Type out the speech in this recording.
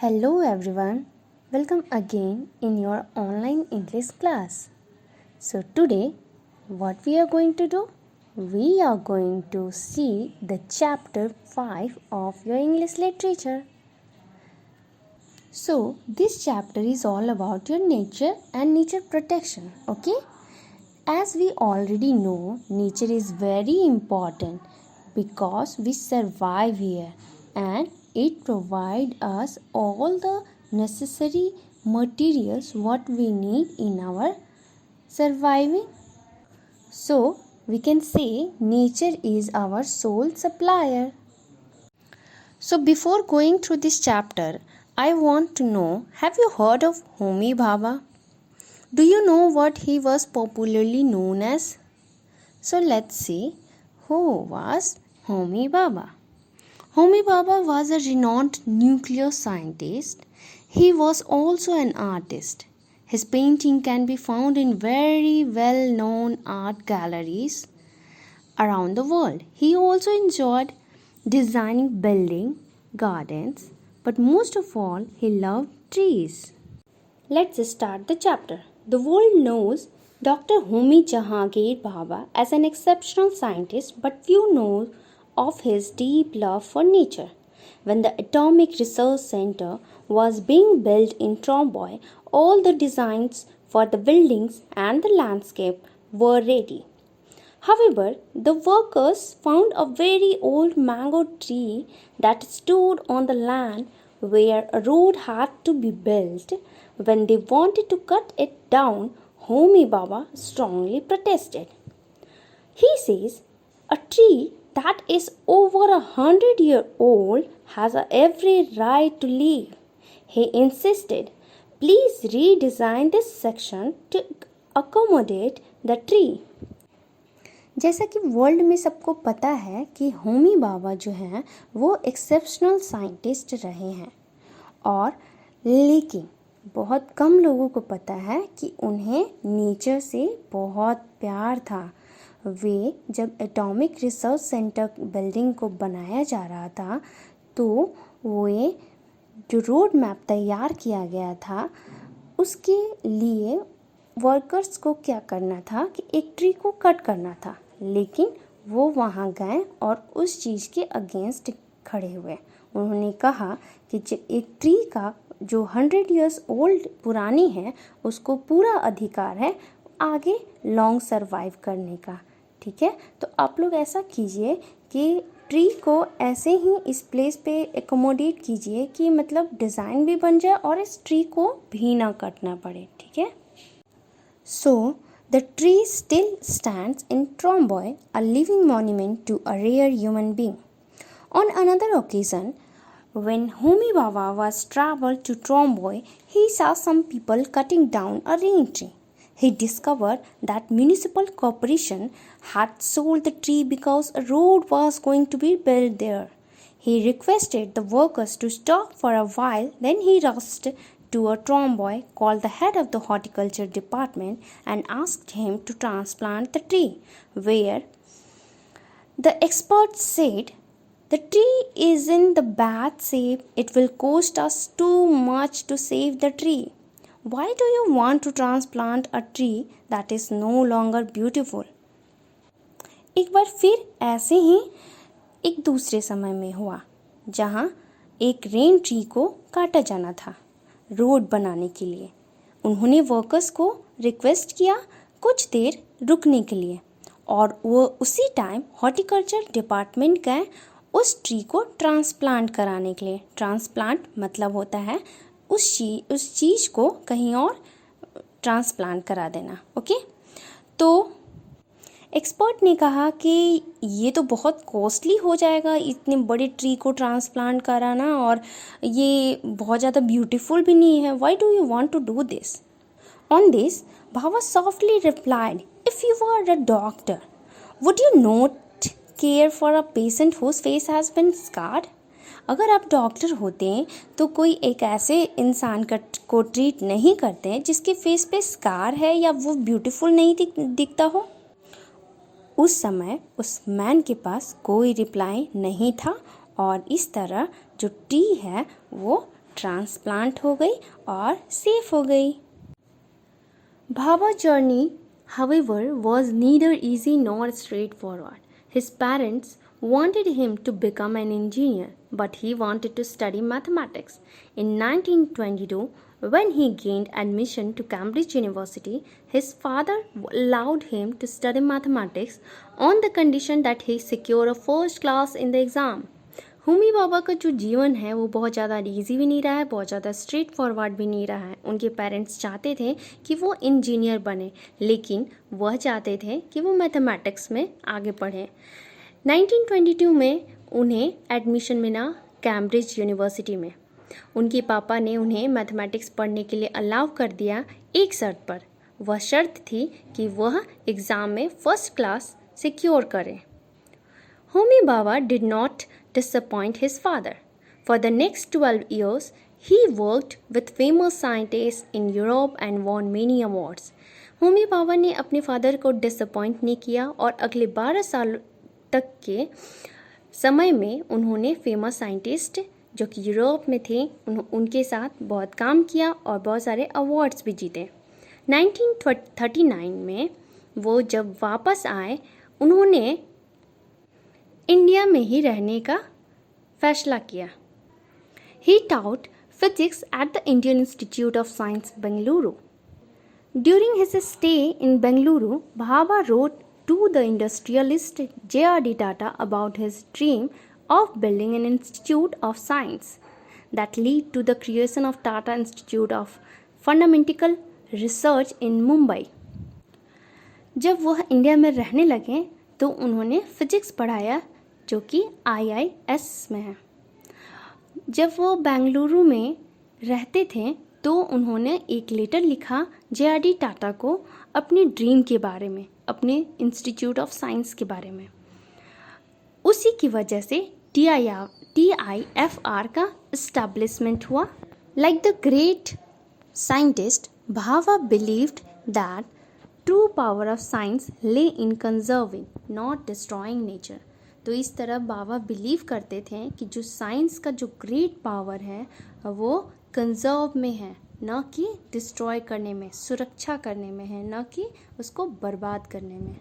Hello everyone, welcome again in your online English class. So today what we are going to do? We are going to see the chapter 5 of your English literature. So this chapter is all about your nature and nature protection, okay? As we already know, nature is very important because we survive here and it provides us all the necessary materials what we need in our surviving. So we can say nature is our sole supplier. So before going through this chapter, I want to know, have you heard of Homi Bhabha? Do you know what he was popularly known as? So let's see who was Homi Bhabha. Homi Bhabha was a renowned nuclear scientist. He was also an artist. His painting can be found in very well-known art galleries around the world. He also enjoyed designing buildings, gardens, but most of all, he loved trees. Let's start the chapter. The world knows Dr. Homi Jahangir Bhabha as an exceptional scientist, but few know of his deep love for nature. When the Atomic Research Center was being built in Tromboy, all the designs for the buildings and the landscape were ready. However, the workers found a very old mango tree that stood on the land where a road had to be built. When they wanted to cut it down, Homi Bhabha strongly protested. He says, a tree that is over 100 years old has every right to live. He insisted, please redesign this section to accommodate the tree. जैसा कि world में सबको पता है कि होमी बाबा जो हैं वो एक्सेप्शनल साइंटिस्ट रहे हैं और लेकिन बहुत कम लोगों को पता है कि उन्हें नेचर से बहुत प्यार था। वे जब एटॉमिक रिसर्च सेंटर बिल्डिंग को बनाया जा रहा था तो वे जो रोड मैप तैयार किया गया था उसके लिए वर्कर्स को क्या करना था कि एक ट्री को कट करना था, लेकिन वो वहाँ गए और उस चीज़ के अगेंस्ट खड़े हुए। उन्होंने कहा कि एक ट्री का जो 100 इयर्स ओल्ड पुरानी है उसको पूरा अधिकार है आगे लॉन्ग सरवाइव करने का। ठीक है, तो आप लोग ऐसा कीजिए कि ट्री को ऐसे ही इस प्लेस पे एकोमोडेट कीजिए कि मतलब डिज़ाइन भी बन जाए और इस ट्री को भी ना कटना पड़े। ठीक है, So, the tree still stands in Tromboy, a living monument to a rare human being. On another occasion, when Homi Bhabha was traveled to Tromboy, he saw some people cutting down a rain tree. He discovered that municipal corporation had sold the tree because a road was going to be built there. He requested the workers to stop for a while, then he rushed to a Tromboy, called the head of the horticulture department and asked him to transplant the tree, where the experts said, the tree is in the bad shape, it will cost us too much to save the tree. Why do you want to transplant a tree that is no longer beautiful? एक बार फिर ऐसे ही एक दूसरे समय में हुआ जहाँ एक रेन ट्री को काटा जाना था रोड बनाने के लिए। उन्होंने वर्कर्स को रिक्वेस्ट किया कुछ देर रुकने के लिए और वो उसी टाइम हॉर्टिकल्चर डिपार्टमेंट गए उस ट्री को ट्रांसप्लांट कराने के लिए। ट्रांसप्लांट मतलब होता है उस चीज़ को कहीं और ट्रांसप्लांट करा देना। ओके, तो एक्सपर्ट ने कहा कि ये तो बहुत कॉस्टली हो जाएगा इतने बड़े ट्री को ट्रांसप्लांट कराना और ये बहुत ज़्यादा ब्यूटीफुल भी नहीं है। Why do you want to do this? On this Bhava softly replied, if you are a doctor would you not care for a patient whose face has been scarred? अगर आप डॉक्टर होते हैं तो कोई एक ऐसे इंसान को ट्रीट नहीं करते हैं जिसके फेस पे स्कार है या वो ब्यूटीफुल नहीं दिखता हो। उस समय उस मैन के पास कोई रिप्लाई नहीं था और इस तरह जो ट्री है वो ट्रांसप्लांट हो गई और सेफ हो गई। Bhaba's journey, however, was neither easy nor straightforward. His parents wanted him to become an engineer, but he wanted to study mathematics. In 1922, when he gained admission to Cambridge University, his father allowed him to study mathematics on the condition that he secure a first class in the exam. Homi बाबा का जो जीवन है वो बहुत ज़्यादा easy भी नहीं रहा है, बहुत ज़्यादा स्ट्रेट फॉरवर्ड भी नहीं रहा है। उनके पेरेंट्स चाहते थे कि वो इंजीनियर बने, लेकिन वह चाहते थे कि वो मैथमेटिक्स में आगे पढ़ें। 1922 में उन्हें एडमिशन मिला कैम्ब्रिज यूनिवर्सिटी में। उनके पापा ने उन्हें मैथमेटिक्स पढ़ने के लिए अलाउ कर दिया एक शर्त पर। वह शर्त थी कि वह एग्ज़ाम में फर्स्ट क्लास सिक्योर करें। होमी बाबा did not disappoint his father. For the next 12 years, he worked with famous scientists in Europe and won many awards. Homi बाबा ने अपने फादर को डिसअपॉइंट नहीं किया और अगले 12 साल तक के समय में उन्होंने फेमस साइंटिस्ट जो कि यूरोप में थे उनके साथ बहुत काम किया और बहुत सारे अवार्ड्स भी जीते। 1939 में वो जब वापस आए, उन्होंने इंडिया में ही रहने का फैसला किया। He taught physics at the Indian Institute of Science, Bengaluru. During his stay in Bengaluru, Bhabha wrote to the industrialist J.R.D. Tata about his dream of building an institute of science that led to the creation of Tata Institute of Fundamental Research in Mumbai. जब वह India में रहने लगे तो उन्होंने physics पढ़ाया जो कि IIS में है। जब वो बेंगलुरु में रहते थे तो उन्होंने एक लेटर लिखा JRD टाटा को अपने ड्रीम के बारे में, अपने इंस्टीट्यूट ऑफ साइंस के बारे में। उसी की वजह से TIFR का इस्टेब्लिशमेंट हुआ। Like the great scientist, Bhabha believed that true power of science ले इन कंजर्विंग नॉट डिस्ट्रॉइंग नेचर। तो इस तरह बाबा बिलीव करते थे कि जो साइंस का जो ग्रेट पावर है वो कंजर्व में है, न कि डिस्ट्रॉय करने में, सुरक्षा करने में है, न कि उसको बर्बाद करने में।